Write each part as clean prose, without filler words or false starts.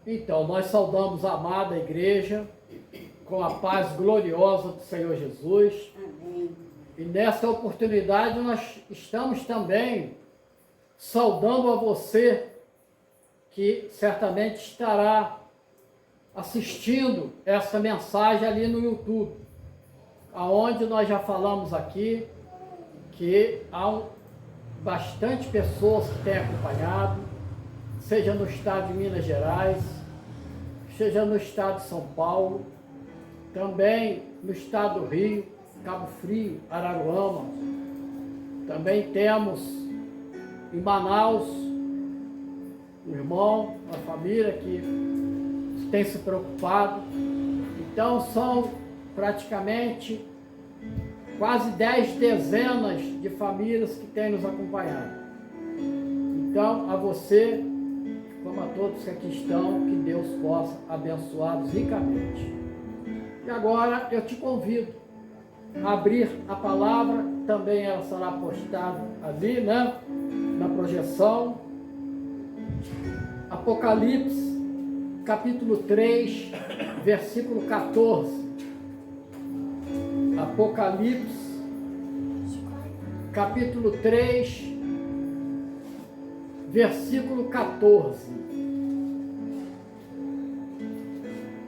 Então, nós saudamos a amada igreja com a paz gloriosa do Senhor Jesus. Amém. E nesta oportunidade nós estamos também saudando a você que certamente estará assistindo essa mensagem ali no YouTube, aonde nós já falamos aqui que há bastante pessoas que têm acompanhado, seja no estado de Minas Gerais, seja no estado de São Paulo, também no estado do Rio, Cabo Frio, Araruama. Também temos em Manaus um irmão, uma família que tem se preocupado. Então são praticamente quase 10 dezenas de famílias que têm nos acompanhado. Então, a você, como a todos que aqui estão, que Deus possa abençoá-los ricamente. E agora eu te convido a abrir a palavra, também ela será postada ali, né, na projeção. Apocalipse, capítulo 3, versículo 14. Apocalipse, capítulo 3, versículo 14.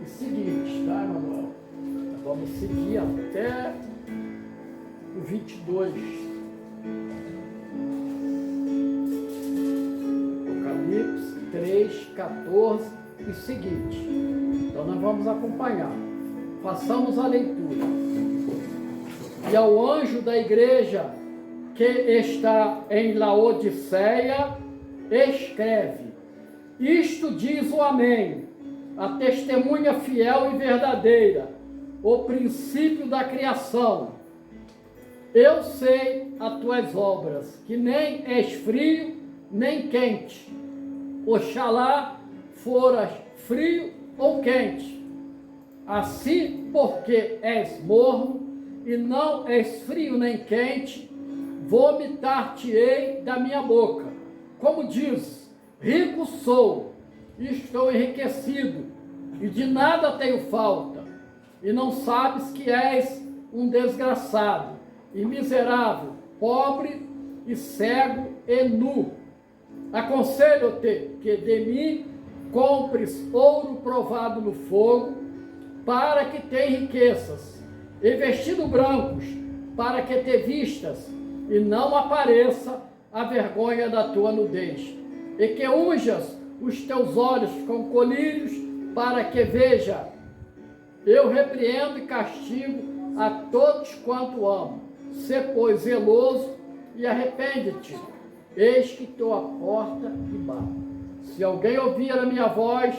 E seguinte, tá, Emanuel? Vamos seguir até o 22. Apocalipse 3, 14 e seguinte. Então nós vamos acompanhar. Façamos a leitura. E ao anjo da igreja que está em Laodiceia, escreve: isto diz o Amém, a testemunha fiel e verdadeira, o princípio da criação. Eu sei as tuas obras, que nem és frio, nem quente. Oxalá foras frio ou quente. Assim, porque és morno, e não és frio nem quente, vomitar-te-ei da minha boca. Como diz, rico sou, e estou enriquecido, e de nada tenho falta, e não sabes que és um desgraçado, e miserável, pobre, e cego, e nu. Aconselho-te que de mim compres ouro provado no fogo, para que te enriqueças, e vestidos brancos, para que te vistas, e não apareça a vergonha da tua nudez, e que unjas os teus olhos com colírios, para que veja. Eu repreendo e castigo a todos quanto amo. Sê, pois, zeloso e arrepende-te. Eis que estou à porta e bato. Se alguém ouvir a minha voz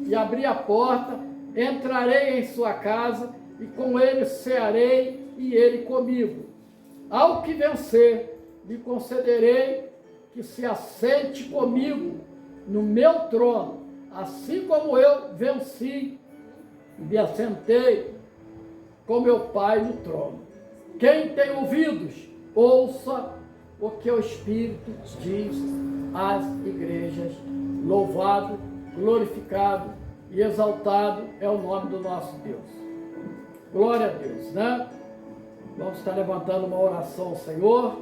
e abrir a porta, entrarei em sua casa, e com ele cearei, e ele comigo. Ao que vencer, lhe concederei que se assente comigo no meu trono, assim como eu venci e me assentei com meu Pai no trono. Quem tem ouvidos, ouça o que o Espírito diz às igrejas. Louvado, glorificado e exaltado é o nome do nosso Deus. Glória a Deus, né? Vamos estar levantando uma oração ao Senhor.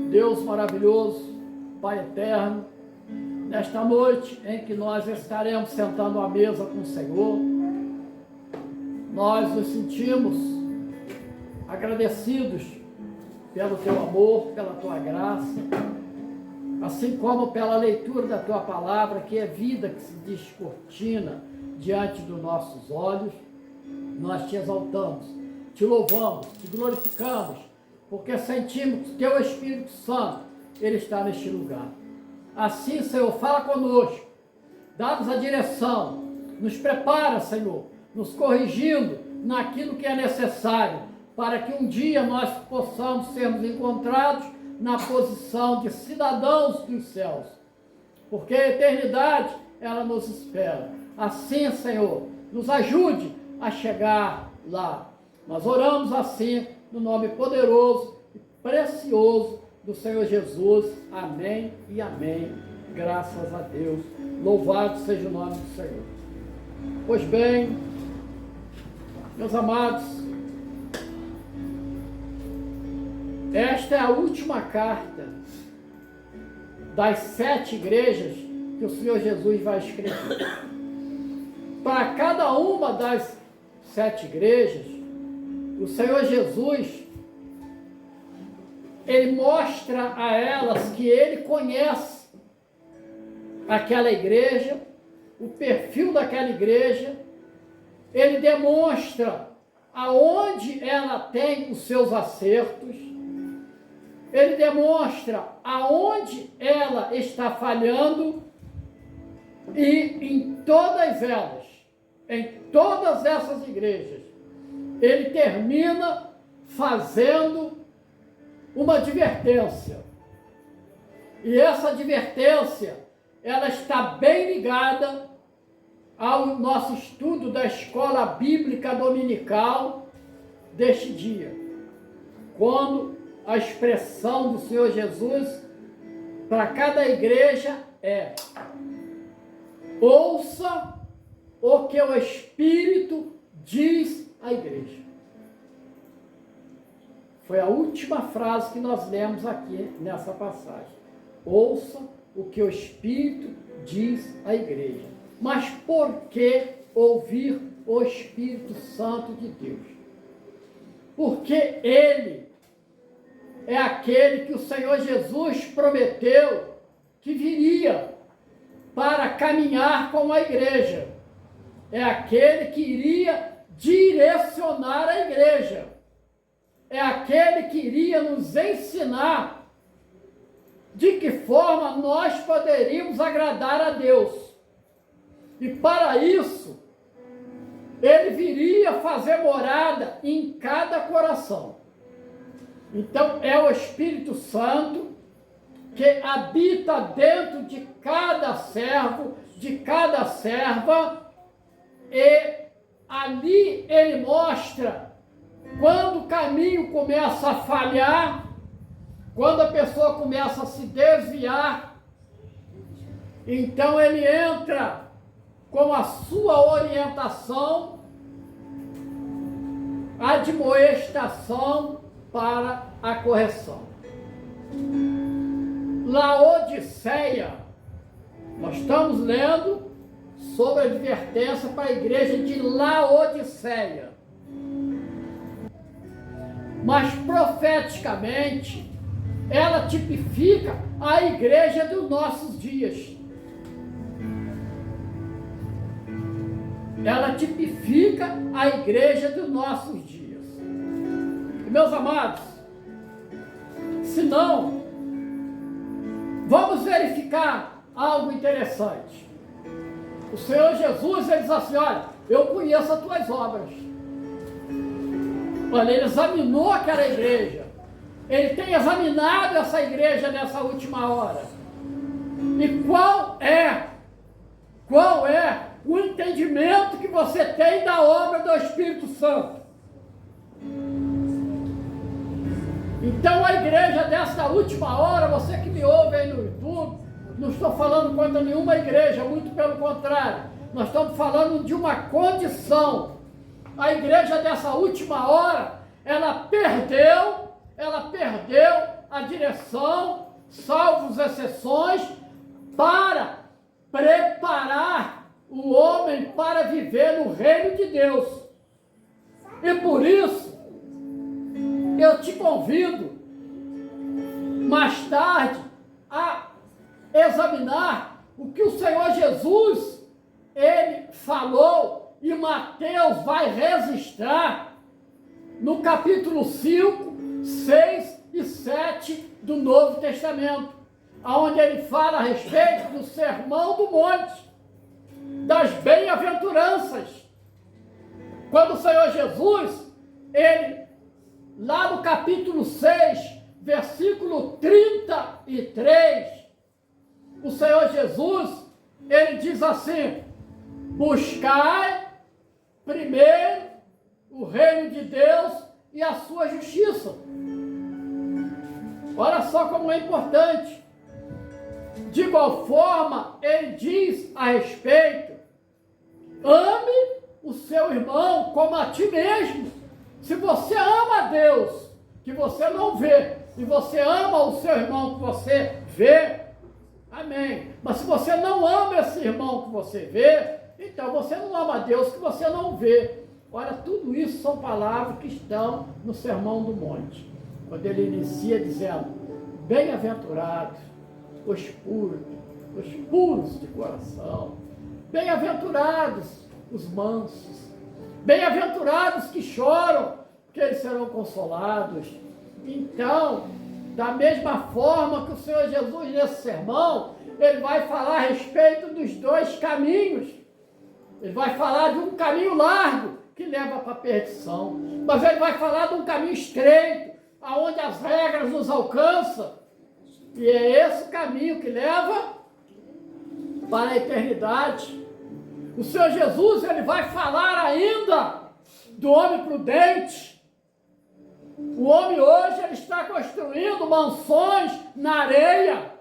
Deus maravilhoso, Pai eterno, nesta noite em que nós estaremos sentando à mesa com o Senhor, nós nos sentimos agradecidos pelo Teu amor, pela Tua graça, assim como pela leitura da Tua palavra, que é vida que se descortina diante dos nossos olhos. Nós Te exaltamos, Te louvamos, Te glorificamos, porque sentimos que Teu Espírito Santo, Ele está neste lugar. Assim, Senhor, fala conosco, dá-nos a direção, nos prepara, Senhor, nos corrigindo naquilo que é necessário, para que um dia nós possamos sermos encontrados na posição de cidadãos dos céus, porque a eternidade, ela nos espera. Assim, Senhor, nos ajude a chegar lá. Nós oramos assim, no nome poderoso e precioso do Senhor Jesus. Amém e amém. graças a Deus. Louvado seja o nome do Senhor. Pois bem, meus amados, esta é a última carta das 7 igrejas que o Senhor Jesus vai escrever. Para cada uma das 7 igrejas, o Senhor Jesus, Ele mostra a elas que Ele conhece aquela igreja, o perfil daquela igreja, Ele demonstra aonde ela tem os seus acertos, Ele demonstra aonde ela está falhando, e em todas elas, em todas essas igrejas, Ele termina fazendo uma advertência. E essa advertência, ela está bem ligada ao nosso estudo da escola bíblica dominical deste dia, quando a expressão do Senhor Jesus para cada igreja é: ouça o que o Espírito diz à igreja. Foi a última frase que nós lemos aqui nessa passagem. Ouça o que o Espírito diz à igreja. Mas por que ouvir o Espírito Santo de Deus? Porque Ele é aquele que o Senhor Jesus prometeu que viria para caminhar com a igreja. É aquele que iria direcionar a igreja. É aquele que iria nos ensinar de que forma nós poderíamos agradar a Deus. E para isso, Ele viria fazer morada em cada coração. Então, é o Espírito Santo que habita dentro de cada servo, de cada serva, e ali Ele mostra quando o caminho começa a falhar, quando a pessoa começa a se desviar, então Ele entra com a sua orientação, admoestação para a correção. Laodiceia, nós estamos lendo sobre a advertência para a igreja de Laodiceia. Mas profeticamente, ela tipifica a igreja dos nossos dias. Ela tipifica a igreja dos nossos dias. E, meus amados, se não, vamos verificar algo interessante. O Senhor Jesus, Ele diz assim: olha, eu conheço as tuas obras. Olha, Ele examinou aquela igreja. Ele tem examinado essa igreja nessa última hora. E qual é o entendimento que você tem da obra do Espírito Santo? Então a igreja dessa última hora, você que me ouve aí no YouTube, não estou falando contra nenhuma igreja, muito pelo contrário, nós estamos falando de uma condição. A igreja dessa última hora, ela perdeu a direção, salvo as exceções, para preparar o homem para viver no reino de Deus. E por isso, eu te convido, mais tarde, a examinar o que o Senhor Jesus, Ele falou, e Mateus vai registrar no capítulo 5, 6 e 7 do Novo Testamento, onde ele fala a respeito do Sermão do Monte, das bem-aventuranças. Quando o Senhor Jesus, Ele, lá no capítulo 6, versículo 33, o Senhor Jesus, Ele diz assim: buscai primeiro o reino de Deus e a sua justiça. Olha só como é importante. De igual forma, ele diz a respeito: ame o seu irmão como a ti mesmo. Se você ama a Deus, que você não vê, e você ama o seu irmão que você vê, amém. Mas se você não ama esse irmão que você vê, então você não ama a Deus que você não vê. Olha, tudo isso são palavras que estão no Sermão do Monte, quando ele inicia dizendo: bem-aventurados os puros de coração, bem-aventurados os mansos, bem-aventurados que choram, porque eles serão consolados. Então, da mesma forma que o Senhor Jesus, nesse sermão, ele vai falar a respeito dos dois caminhos. Ele vai falar de um caminho largo, que leva para a perdição, mas ele vai falar de um caminho estreito, aonde as regras nos alcançam, e é esse o caminho que leva para a eternidade. O Senhor Jesus, ele vai falar ainda do homem prudente. O homem hoje, ele está construindo mansões na areia.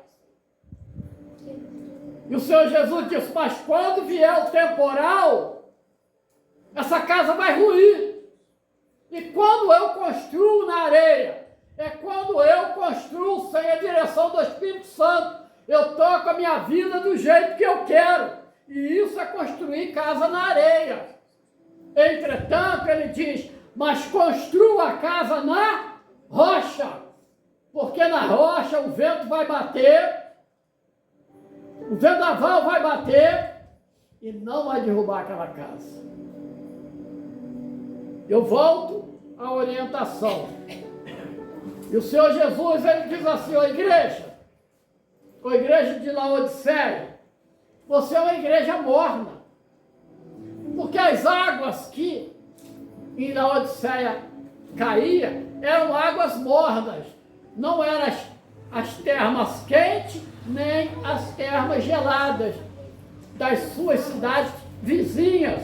E o Senhor Jesus disse: mas quando vier o temporal, essa casa vai ruir. E quando eu construo na areia, é quando eu construo sem a direção do Espírito Santo. Eu toco a minha vida do jeito que eu quero. E isso é construir casa na areia. Entretanto, ele diz: mas construa a casa na rocha. Porque na rocha o vento vai bater, o vendaval vai bater e não vai derrubar aquela casa. Eu volto à orientação. E o Senhor Jesus, ele diz assim: ó igreja de Laodiceia, você é uma igreja morna. Porque as águas que em Laodiceia caía eram águas mornas. Não eram as termas quentes, nem as termas geladas das suas cidades vizinhas,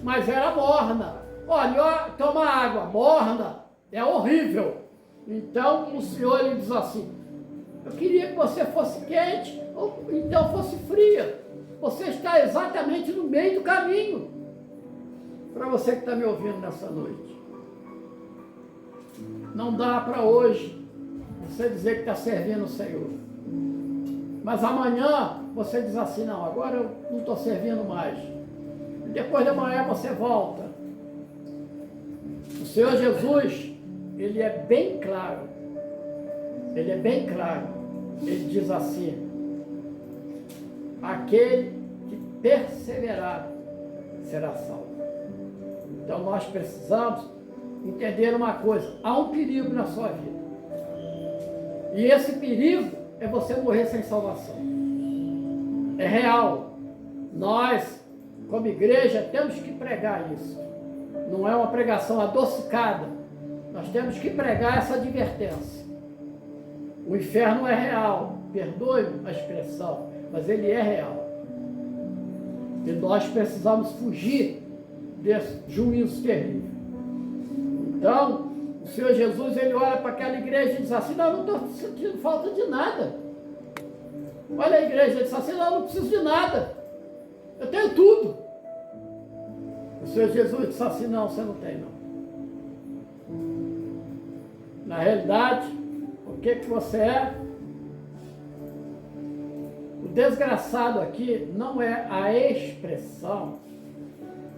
mas era morna. Olha, toma água morna, é horrível. Então o Senhor, ele diz assim: eu queria que você fosse quente, ou então fosse fria. Você está exatamente no meio do caminho. Para você que está me ouvindo nessa noite, não dá para hoje você dizer que está servindo o Senhor, mas amanhã você diz assim: não, agora eu não estou servindo mais, e depois de amanhã você volta. O Senhor Jesus, ele é bem claro, ele diz assim: aquele que perseverar será salvo. Então nós precisamos entender uma coisa: há um perigo na sua vida, e esse perigo é você morrer sem salvação. É real. Nós, como igreja, temos que pregar isso. Não é uma pregação adocicada. Nós temos que pregar essa advertência. O inferno é real, perdoe a expressão, mas ele é real. E nós precisamos fugir desse juízo terrível. Então, o Senhor Jesus, ele olha para aquela igreja e diz assim: não, eu não estou sentindo falta de nada. Olha a igreja, ele diz assim: não, eu não preciso de nada, eu tenho tudo. O Senhor Jesus disse assim: não, você não tem não. Na realidade, o que você é? O desgraçado aqui não é a expressão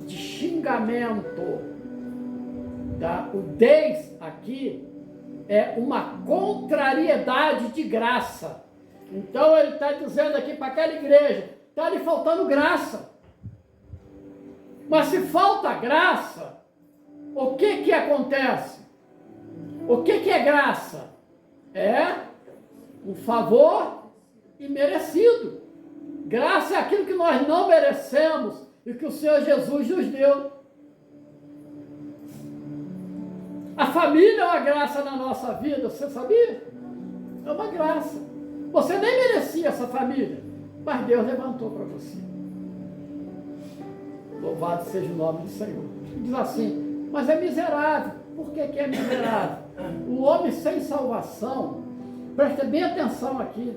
de xingamento. O des aqui é uma contrariedade de graça. Então ele está dizendo aqui para aquela igreja: está lhe faltando graça. Mas se falta graça, o que acontece? O que é graça? É um favor imerecido. Graça é aquilo que nós não merecemos e que o Senhor Jesus nos deu. A família é uma graça na nossa vida, você sabia? É uma graça. Você nem merecia essa família, mas Deus levantou para você. Louvado seja o nome do Senhor. Diz assim: mas é miserável. Por que é miserável? O homem sem salvação, presta bem atenção aqui,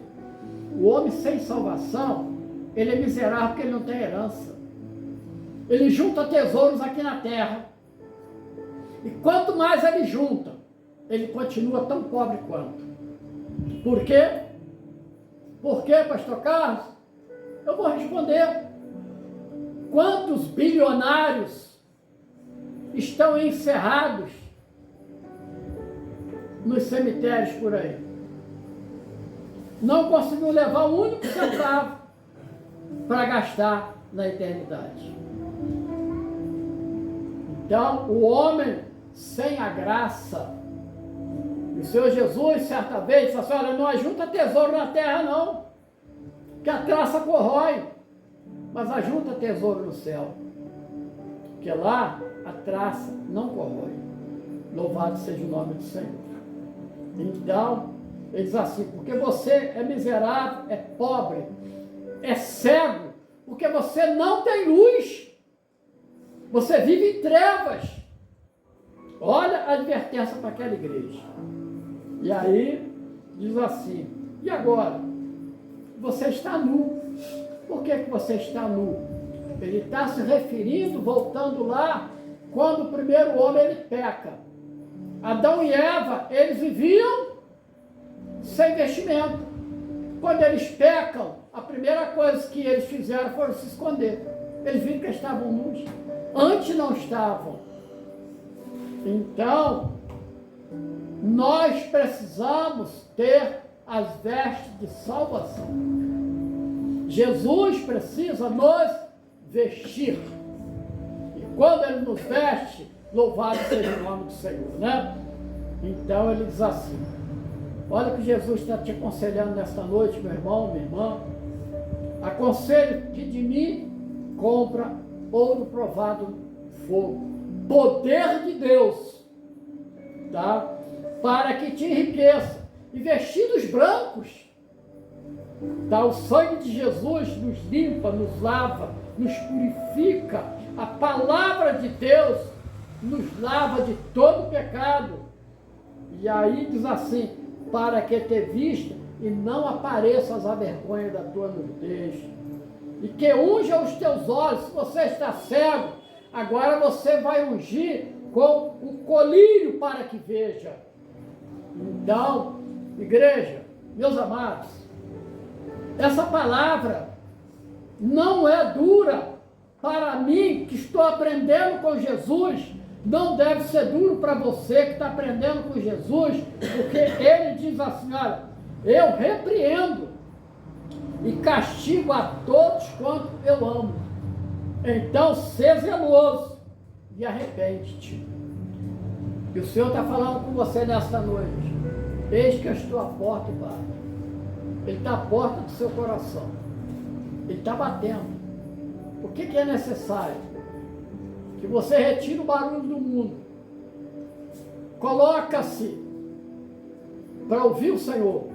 O homem sem salvação, ele é miserável porque ele não tem herança. Ele junta tesouros aqui na terra. E quanto mais ele junta, ele continua tão pobre quanto. Por quê? Por quê, pastor Carlos? Eu vou responder. Quantos bilionários estão encerrados nos cemitérios por aí? Não conseguiu levar um único centavo para gastar na eternidade. Então, o homem sem a graça, o Senhor Jesus, certa vez, disse assim: olha, não ajunta tesouro na terra não, que a traça corrói, mas ajunta tesouro no céu, porque lá a traça não corrói. Louvado seja o nome do Senhor. Então, ele diz assim: porque você é miserável, é pobre, é cego, porque você não tem luz, você vive em trevas. Olha a advertência para aquela igreja. E aí, diz assim: e agora? Você está nu. Por que você está nu? Ele está se referindo, voltando lá, quando o primeiro homem ele peca. Adão e Eva, eles viviam sem vestimento. Quando eles pecam, a primeira coisa que eles fizeram foi se esconder. Eles viram que estavam nus. Antes não estavam. Então, nós precisamos ter as vestes de salvação. Jesus precisa nos vestir. E quando ele nos veste, louvado seja o nome do Senhor, né? Então ele diz assim: olha o que Jesus está te aconselhando nesta noite, meu irmão, minha irmã. Aconselho que de mim compra ouro provado no fogo, poder de Deus, tá? Para que te enriqueça, e vestidos brancos, tá? O sangue de Jesus nos limpa, nos lava, nos purifica. A palavra de Deus nos lava de todo pecado. E aí diz assim: para que te vista e não apareças a vergonha da tua nudez, e que unja os teus olhos. Se você está cego, agora você vai ungir com o colírio para que veja. Então, igreja, meus amados, essa palavra não é dura para mim que estou aprendendo com Jesus. Não deve ser duro para você que está aprendendo com Jesus, porque ele diz assim: olha, eu repreendo e castigo a todos quanto eu amo. Então, seja zeloso e arrepende-te. E o Senhor está falando com você nesta noite: eis que eu estou à porta e bato. Ele está à porta do seu coração. Ele está batendo. O que é necessário? Que você retire o barulho do mundo. Coloca-se para ouvir o Senhor.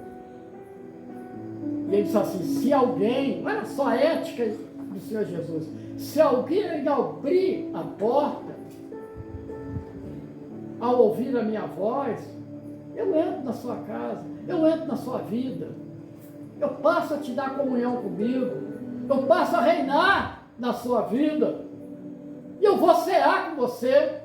E ele diz assim: se alguém, olha só a ética do Senhor Jesus, se alguém abrir a porta, ao ouvir a minha voz, eu entro na sua casa, eu entro na sua vida, eu passo a te dar comunhão comigo, eu passo a reinar na sua vida, e eu vou cear com você.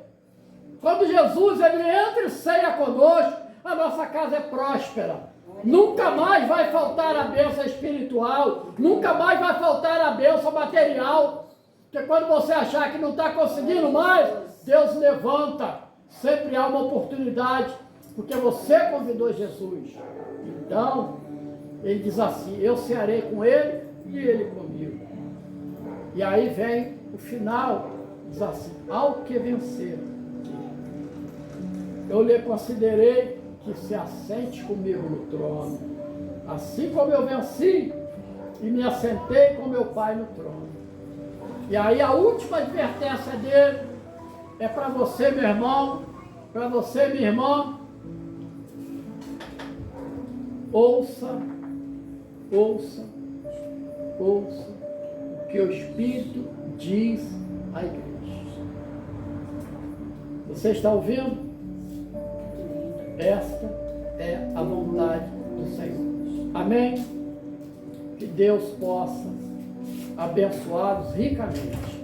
Quando Jesus ele entra e ceia conosco, a nossa casa é próspera. Nunca mais vai faltar a bênção espiritual, nunca mais vai faltar a bênção material, porque quando você achar que não está conseguindo mais, Deus levanta, sempre há uma oportunidade, porque você convidou Jesus. Então, ele diz assim: eu cearei com ele e ele comigo. E aí vem o final, diz assim: ao que vencer, eu lhe considerei que se assente comigo no trono, assim como eu venci e me assentei com meu Pai no trono. E aí a última advertência dele é para você, meu irmão, para você, minha irmã: ouça, ouça, ouça o que o Espírito diz à igreja. Você está ouvindo? Esta é a vontade do Senhor. Amém? Deus possa abençoá-los ricamente.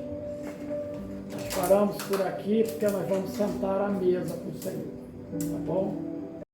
Nós paramos por aqui porque nós vamos sentar à mesa com o Senhor, tá bom?